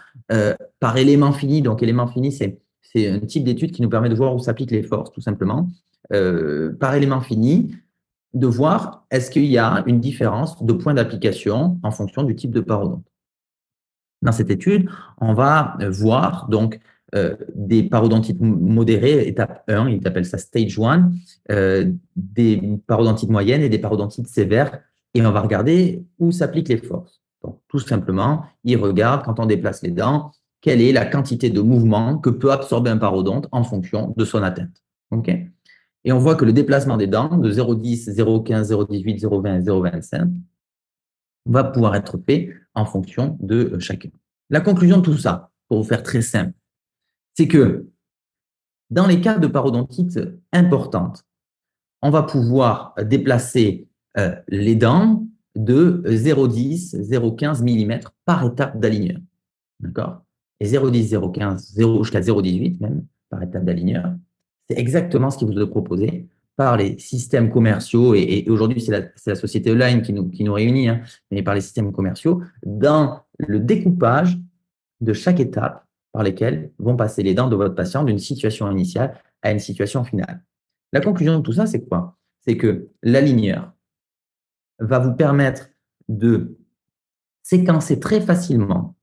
par élément fini. Donc, élément fini, c'est un type d'étude qui nous permet de voir où s'appliquent les forces, tout simplement. Par élément fini, de voir est-ce qu'il y a une différence de point d'application en fonction du type de parodonte. Dans cette étude, on va voir donc des parodontites modérées, étape 1, ils appellent ça stage 1, des parodontites moyennes et des parodontites sévères, et on va regarder où s'appliquent les forces. Donc, tout simplement, ils regardent quand on déplace les dents, quelle est la quantité de mouvement que peut absorber un parodonte en fonction de son atteinte. Okay? Et on voit que le déplacement des dents de 0,10, 0,15, 0,18, 0,20, 0,25 va pouvoir être fait en fonction de chacun. La conclusion de tout ça, pour vous faire très simple, c'est que dans les cas de parodontite importante, on va pouvoir déplacer les dents de 0,10, 0,15 mm par étape d'aligneur. D'accord? Et 0,10, 0,15, jusqu'à 0,18 même par étape d'aligneur, c'est exactement ce qui vous est proposé par les systèmes commerciaux, et aujourd'hui, c'est la société Align qui nous réunit, hein, mais par les systèmes commerciaux, dans le découpage de chaque étape par lesquelles vont passer les dents de votre patient d'une situation initiale à une situation finale. La conclusion de tout ça, c'est quoi? C'est que l'aligneur va vous permettre de séquencer très facilement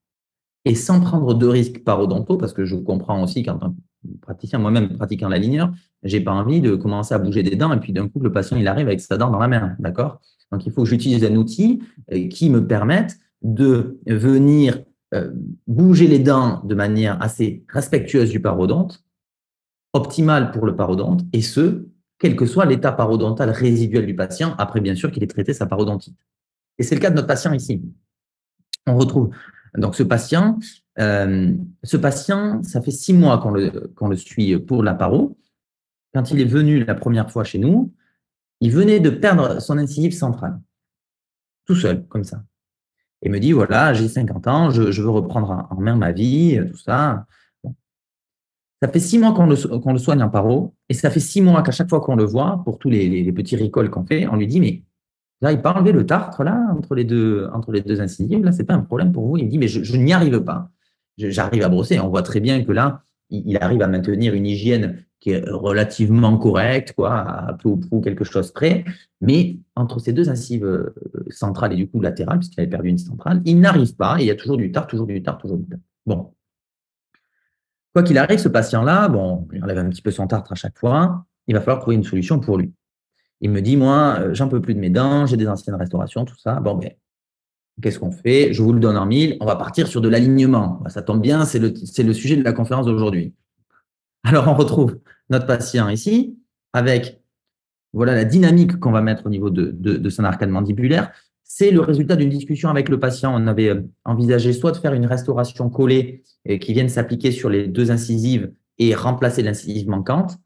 et sans prendre de risques parodontaux, parce que je comprends aussi qu'en tant que praticien, moi-même pratiquant l'aligneur, j'ai pas envie de commencer à bouger des dents et puis d'un coup, le patient, il arrive avec sa dent dans la main, d'accord? Donc, il faut que j'utilise un outil qui me permette de venir bouger les dents de manière assez respectueuse du parodonte, optimale pour le parodonte, et ce, quel que soit l'état parodontal résiduel du patient, après bien sûr qu'il ait traité sa parodontite. Et c'est le cas de notre patient ici. On retrouve donc ce patient, ça fait 6 mois qu'on le suit pour la paro. Quand il est venu la première fois chez nous, il venait de perdre son incisive centrale, tout seul, comme ça. Et me dit, voilà, j'ai 50 ans, je veux reprendre en main ma vie, tout ça. Bon. Ça fait 6 mois qu'on le soigne en paro, et ça fait 6 mois qu'à chaque fois qu'on le voit, pour tous les petits récols qu'on fait, on lui dit, mais là, il peut enlever le tartre là, entre les deux incisives, là, c'est pas un problème pour vous. Il me dit, mais je n'y arrive pas. J'arrive à brosser. On voit très bien que là, il arrive à maintenir une hygiène qui est relativement correcte, quoi, à peu ou prou quelque chose près. Mais entre ces deux incisives centrales et du coup latérales, puisqu'il avait perdu une centrale, il n'arrive pas. Et il y a toujours du tartre, toujours du tartre, toujours du tartre. Bon. Quoi qu'il arrive, ce patient-là, bon, il enlève un petit peu son tartre à chaque fois. Il va falloir trouver une solution pour lui. Il me dit, moi, j'en peux plus de mes dents, j'ai des anciennes restaurations, tout ça. Bon, mais qu'est-ce qu'on fait? Je vous le donne en mille. On va partir sur de l'alignement. Ça tombe bien, c'est le sujet de la conférence d'aujourd'hui. Alors, on retrouve notre patient ici avec voilà la dynamique qu'on va mettre au niveau de son arcade mandibulaire. c'est le résultat d'une discussion avec le patient. On avait envisagé soit de faire une restauration collée qui vienne s'appliquer sur les 2 incisives et remplacer l'incisive manquante.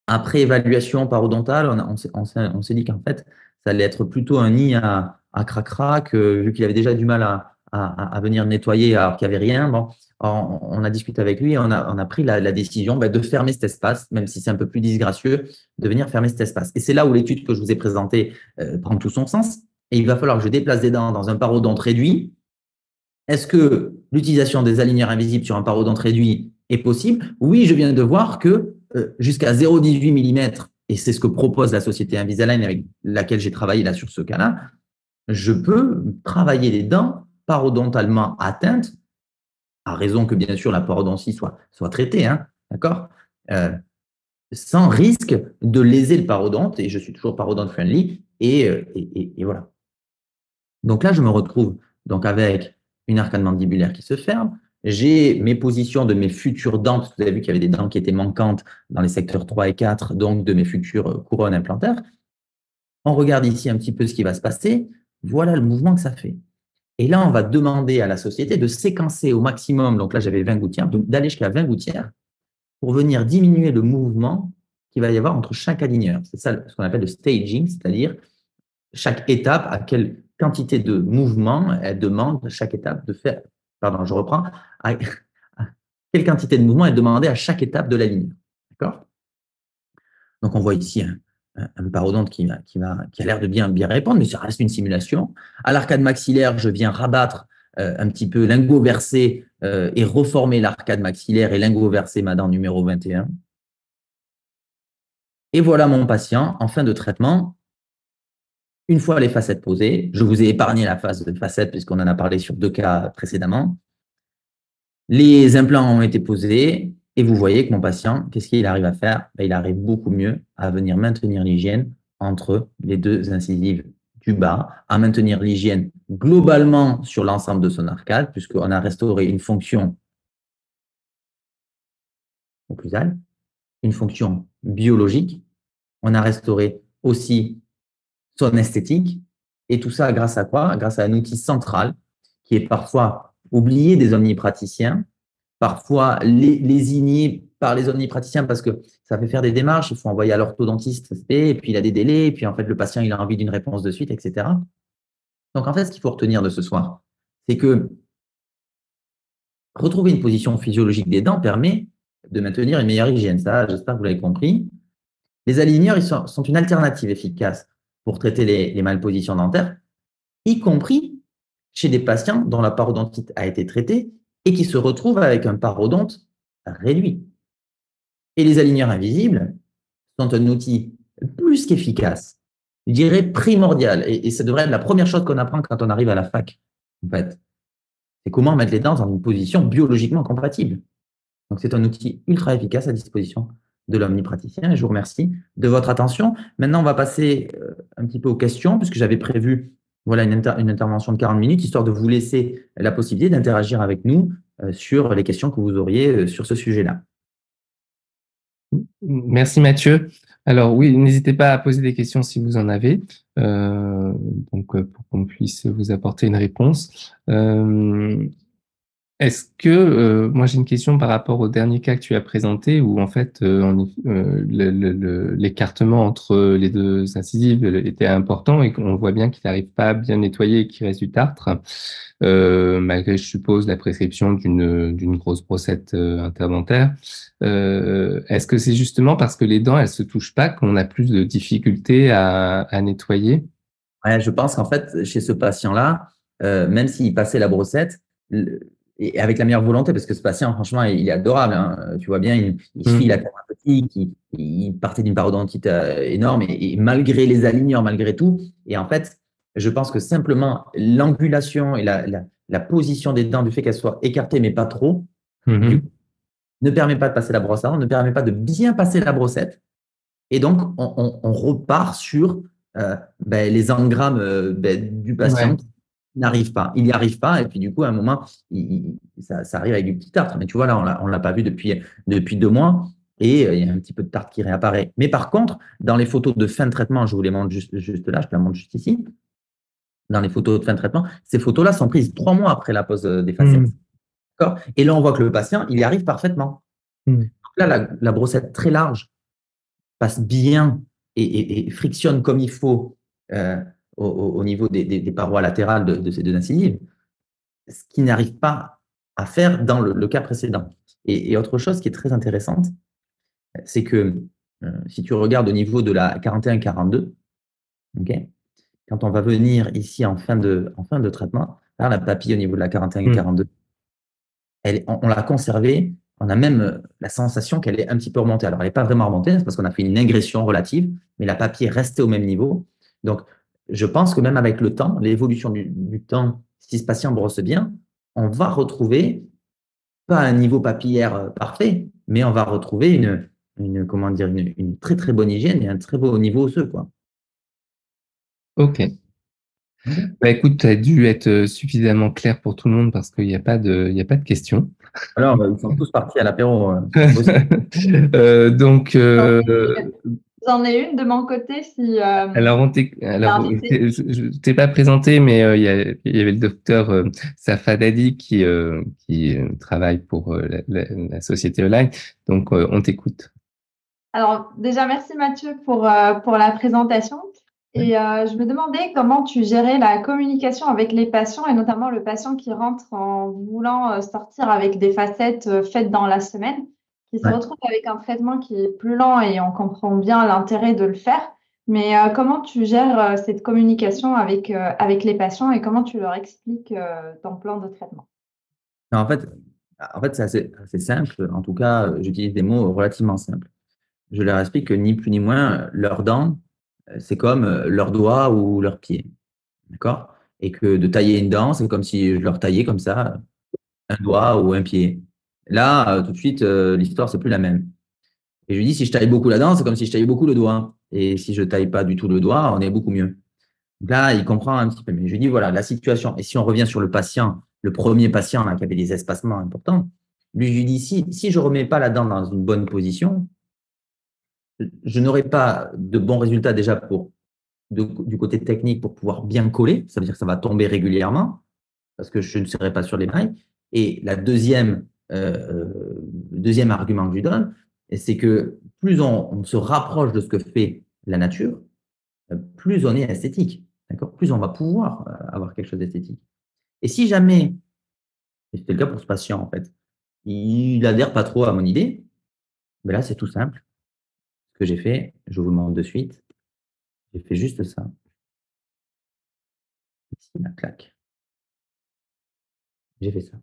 Après évaluation parodontale, on s'est dit qu'en fait, ça allait être plutôt un nid à crac-crac, vu qu'il avait déjà du mal à venir nettoyer alors qu'il n'y avait rien. Bon, on a discuté avec lui et on a pris la décision de fermer cet espace, même si c'est un peu plus disgracieux, de venir fermer cet espace. Et c'est là où l'étude que je vous ai présentée prend tout son sens. Et il va falloir que je déplace des dents dans un parodonte réduit. Est-ce que l'utilisation des aligneurs invisibles sur un parodonte réduit est possible? Oui, je viens de voir que jusqu'à 0,18 mm, et c'est ce que propose la société Invisalign avec laquelle j'ai travaillé là sur ce cas-là, je peux travailler les dents parodontalement atteintes, à raison que bien sûr la parodontie soit traitée, hein, d'accord, sans risque de léser le parodonte, et je suis toujours parodonte friendly, et voilà. Donc là, je me retrouve donc avec une arcade mandibulaire qui se ferme. J'ai mes positions de mes futures dents, parce que vous avez vu qu'il y avait des dents qui étaient manquantes dans les secteurs 3 et 4, donc de mes futures couronnes implantaires. On regarde ici un petit peu ce qui va se passer. Voilà le mouvement que ça fait. Et là, on va demander à la société de séquencer au maximum, donc là j'avais 20 gouttières, donc d'aller jusqu'à 20 gouttières pour venir diminuer le mouvement qu'il va y avoir entre chaque aligneur. C'est ça ce qu'on appelle le staging, c'est-à-dire chaque étape, à quelle quantité de mouvement elle demande chaque étape de faire. Pardon, je reprends. À quelle quantité de mouvement est demandée à chaque étape de la ligne. D'accord? Donc, on voit ici un parodonte qui a l'air de bien répondre, mais ça reste une simulation. À l'arcade maxillaire, je viens rabattre un petit peu lingot versé et reformer l'arcade maxillaire et lingot versé ma dent numéro 21. Et voilà mon patient en fin de traitement. Une fois les facettes posées, je vous ai épargné la phase de facettes puisqu'on en a parlé sur 2 cas précédemment. Les implants ont été posés et vous voyez que mon patient, qu'est-ce qu'il arrive à faire? Il arrive beaucoup mieux à venir maintenir l'hygiène entre les 2 incisives du bas, à maintenir l'hygiène globalement sur l'ensemble de son arcade puisqu'on a restauré une fonction occlusale, une fonction biologique. On a restauré aussi son esthétique. Et tout ça grâce à quoi? Grâce à un outil central qui est parfois oublié des omnipraticiens, parfois lésigné par les omnipraticiens parce que ça fait faire des démarches, il faut envoyer à l'orthodontiste, et puis il a des délais, et puis en fait le patient il a envie d'une réponse de suite, etc. Donc en fait, ce qu'il faut retenir de ce soir, c'est que retrouver une position physiologique des dents permet de maintenir une meilleure hygiène. Ça, j'espère que vous l'avez compris. Les aligneurs, ils sont une alternative efficace pour traiter les malpositions dentaires, y compris chez des patients dont la parodontite a été traitée et qui se retrouvent avec un parodonte réduit. Et les aligneurs invisibles sont un outil plus qu'efficace, je dirais primordial, et ça devrait être la première chose qu'on apprend quand on arrive à la fac, en fait. C'est comment mettre les dents dans une position biologiquement compatible. Donc, c'est un outil ultra efficace à disposition de l'omnipraticien et je vous remercie de votre attention. Maintenant, on va passer un petit peu aux questions puisque j'avais prévu voilà, une intervention de 40 minutes histoire de vous laisser la possibilité d'interagir avec nous sur les questions que vous auriez sur ce sujet-là. Merci Mathieu. Alors oui, n'hésitez pas à poser des questions si vous en avez, pour qu'on puisse vous apporter une réponse. Est-ce que, moi j'ai une question par rapport au dernier cas que tu as présenté où en fait l'écartement entre les 2 incisives était important et qu'on voit bien qu'il n'arrive pas à bien nettoyer et qu'il reste du tartre, malgré je suppose la prescription d'une grosse brossette interdentaire. Est-ce que c'est justement parce que les dents elles se touchent pas qu'on a plus de difficultés à nettoyer? Ouais, je pense qu'en fait chez ce patient-là, même s'il passait la brossette, et avec la meilleure volonté, parce que ce patient, franchement, il est adorable. Hein. Tu vois bien, il suit la thérapeutique, il partait d'une parodontite énorme, et malgré les aligneurs, malgré tout. Et en fait, je pense que simplement l'angulation et la position des dents, du fait qu'elles soient écartées, mais pas trop, ne permet pas de passer la brosse à dents, ne permet pas de bien passer la brossette. Et donc, on repart sur les engrammes du patient. Ouais. N'arrive pas, il n'y arrive pas, et puis du coup, à un moment, ça arrive avec du petit tartre. Mais tu vois, là, on ne l'a pas vu depuis 2 mois, et il y a un petit peu de tartre qui réapparaît. Mais par contre, dans les photos de fin de traitement, je vous les montre juste là, je te la montre juste ici, dans les photos de fin de traitement, ces photos-là sont prises 3 mois après la pose des facettes. Mm. D'accord. Et là, on voit que le patient, il y arrive parfaitement. Mm. Donc là, la brossette très large passe bien et frictionne comme il faut au niveau des parois latérales de ces deux incisives, ce qui n'arrive pas à faire dans le cas précédent. Et autre chose qui est très intéressante, c'est que si tu regardes au niveau de la 41-42, okay, quand on va venir ici en fin de traitement, là, la papille au niveau de la 41-42, on l'a conservée, on a même la sensation qu'elle est un petit peu remontée. Alors, elle n'est pas vraiment remontée, c'est parce qu'on a fait une ingression relative, mais la papille est restée au même niveau. Donc, je pense que même avec le temps, l'évolution du temps, si ce patient brosse bien, on va retrouver, pas un niveau papillaire parfait, mais on va retrouver comment dire, une très très bonne hygiène et un très beau niveau osseux, quoi. Ok. Ok. Bah écoute, tu as dû être suffisamment clair pour tout le monde parce qu'il n'y a pas il y a pas de questions. Alors, ils sont tous partis à l'apéro. Donc, J'en ai une de mon côté si alors, invité. je t'ai pas présenté, mais il y avait le docteur Safadadi qui travaille pour la société Online. Donc, on t'écoute. Alors déjà merci Mathieu pour la présentation. Et je me demandais comment tu gérais la communication avec les patients et notamment le patient qui rentre en voulant sortir avec des facettes faites dans la semaine, qui se Ouais. retrouve avec un traitement qui est plus lent et on comprend bien l'intérêt de le faire. Mais comment tu gères cette communication avec les patients et comment tu leur expliques ton plan de traitement? En fait, c'est assez simple. En tout cas, j'utilise des mots relativement simples. Je leur explique que ni plus ni moins, leurs dents, c'est comme leurs doigts ou leurs pieds. D'accord? Et que de tailler une dent, c'est comme si je leur taillais comme ça un doigt ou un pied. Là, tout de suite, l'histoire, c'est plus la même. Et je lui dis, si je taille beaucoup la dent, c'est comme si je taillais beaucoup le doigt. Et si je taille pas du tout le doigt, on est beaucoup mieux. Donc là, il comprend un petit peu. Mais je lui dis, voilà, la situation. Et si on revient sur le patient, le premier patient là, qui avait des espacements importants, lui, je lui dis, si je ne remets pas la dent dans une bonne position, je n'aurai pas de bons résultats déjà du côté technique pour pouvoir bien coller. Ça veut dire que ça va tomber régulièrement parce que je ne serai pas sur les mailles. Et la deuxième argument que je lui donne, c'est que plus on se rapproche de ce que fait la nature, plus on est esthétique. D'accord? Plus on va pouvoir avoir quelque chose d'esthétique. Et si jamais, et c'était le cas pour ce patient en fait, il adhère pas trop à mon idée, mais là c'est tout simple. Ce que j'ai fait, je vous le montre de suite, j'ai fait juste ça. Ici, la claque. J'ai fait ça.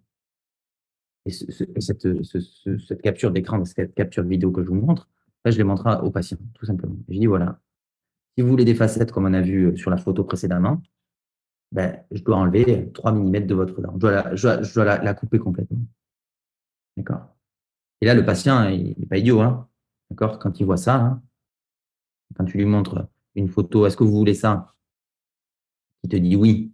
Et cette capture d'écran, cette capture vidéo que je vous montre, là, je les montre au patient, tout simplement. Je dis voilà, si vous voulez des facettes comme on a vu sur la photo précédemment, ben, je dois enlever 3 mm de votre dent. Je dois la couper complètement. D'accord? Et là, le patient, il n'est pas idiot, hein. D'accord? Quand il voit ça, hein, quand tu lui montres une photo, est-ce que vous voulez ça? Il te dit oui.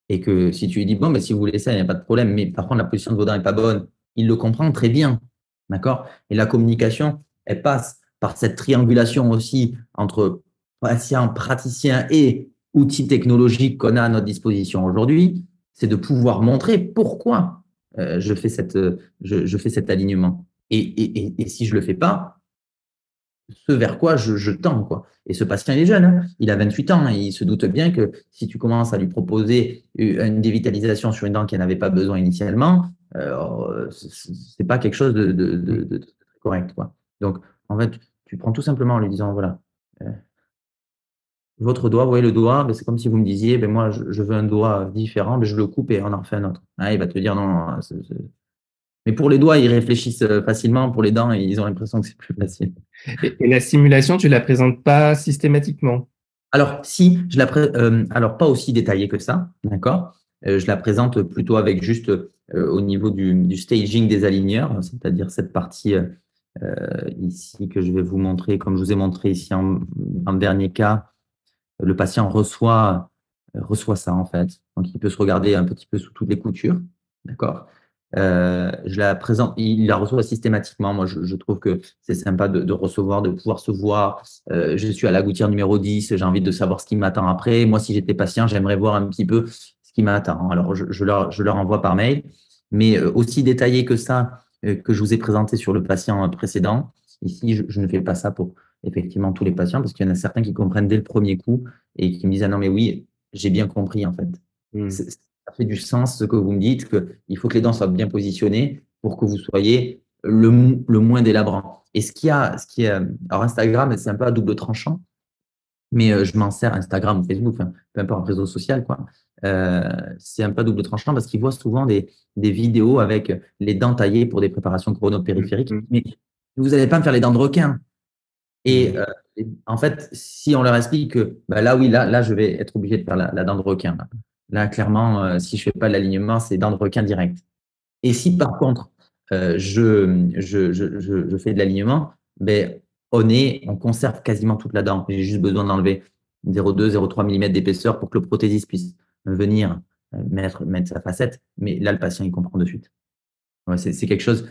Et que si tu lui dis, bon, ben, si vous voulez ça, il n'y a pas de problème, mais par contre, la position de vos dents n'est pas bonne, il le comprend très bien. D'accord? Et la communication, elle passe par cette triangulation aussi entre patient, praticien et outils technologiques qu'on a à notre disposition aujourd'hui. C'est de pouvoir montrer pourquoi je fais cet alignement. Et si je ne le fais pas, ce vers quoi je tends, quoi. Et ce patient, il est jeune, hein. Il a 28 ans, et il se doute bien que si tu commences à lui proposer une dévitalisation sur une dent qui n'avait pas besoin initialement, c'est pas quelque chose de correct, quoi. Donc, en fait, tu prends tout simplement en lui disant, voilà, votre doigt, vous voyez le doigt, ben, c'est comme si vous me disiez, ben, moi, je veux un doigt différent, ben, je le coupe et on en refait un autre. Ah, il va te dire, non, non, mais pour les doigts, ils réfléchissent facilement. Pour les dents, ils ont l'impression que c'est plus facile. Et la simulation, tu la présentes pas systématiquement? Alors, si, alors pas aussi détaillé que ça, d'accord? Je la présente plutôt avec juste au niveau du staging des aligneurs, c'est-à-dire cette partie ici que je vais vous montrer, comme je vous ai montré ici en dernier cas, le patient reçoit ça en fait. Donc, il peut se regarder un petit peu sous toutes les coutures, d'accord? Je la présente, il la reçoit systématiquement. Moi, je trouve que c'est sympa de recevoir, de pouvoir se voir. Je suis à la gouttière numéro 10, j'ai envie de savoir ce qui m'attend après. Moi, si j'étais patient, j'aimerais voir un petit peu ce qui m'attend. Alors, je leur envoie par mail, mais aussi détaillé que ça, que je vous ai présenté sur le patient précédent. Ici, je ne fais pas ça pour effectivement tous les patients, parce qu'il y en a certains qui comprennent dès le premier coup et qui me disent, ah non, mais oui, j'ai bien compris, en fait. Ça fait du sens ce que vous me dites, qu'il faut que les dents soient bien positionnées pour que vous soyez le moins délabrant. Et alors Instagram, c'est un peu à double tranchant, mais je m'en sers, Instagram ou Facebook, enfin, peu importe, un réseau social, quoi. C'est un peu à double tranchant parce qu'ils voient souvent des vidéos avec les dents taillées pour des préparations coronopériphériques. Mais vous n'allez pas me faire les dents de requin. Et en fait, si on leur explique que là, oui, là, je vais être obligé de faire la dent de requin. Là, clairement, si je ne fais pas l'alignement, c'est dent de requin direct. Et si par contre, je fais de l'alignement, on conserve quasiment toute la dent. J'ai juste besoin d'enlever 0,2, 0,3 mm d'épaisseur pour que le prothésiste puisse venir mettre sa facette. Mais là, le patient, il comprend de suite. Ouais, c'est quelque chose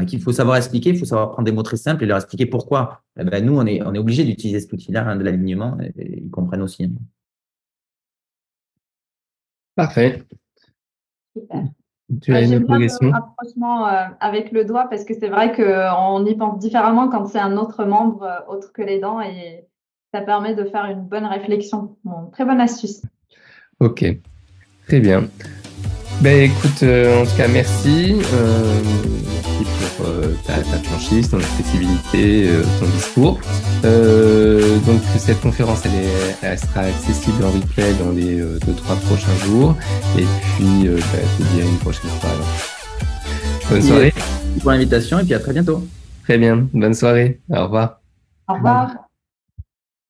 qu'il faut savoir expliquer, il faut savoir prendre des mots très simples et leur expliquer pourquoi. Nous, on est obligé d'utiliser cet outil-là, de l'alignement, et ils comprennent aussi. Parfait. Super. Tu as une J'aime autre bien question? le rapprochement avec le doigt parce que c'est vrai qu'on y pense différemment quand c'est un autre membre autre que les dents et ça permet de faire une bonne réflexion. Bon, très bonne astuce. Ok, très bien. Écoute, en tout cas, merci pour ta franchise, ton accessibilité, ton discours. Donc, cette conférence, elle sera accessible en replay dans les 2-3 prochains jours. Et puis, je te dis à une prochaine fois. Alors. Bonne soirée. Merci pour l'invitation et puis à très bientôt. Très bien. Bonne soirée. Au revoir. Au revoir.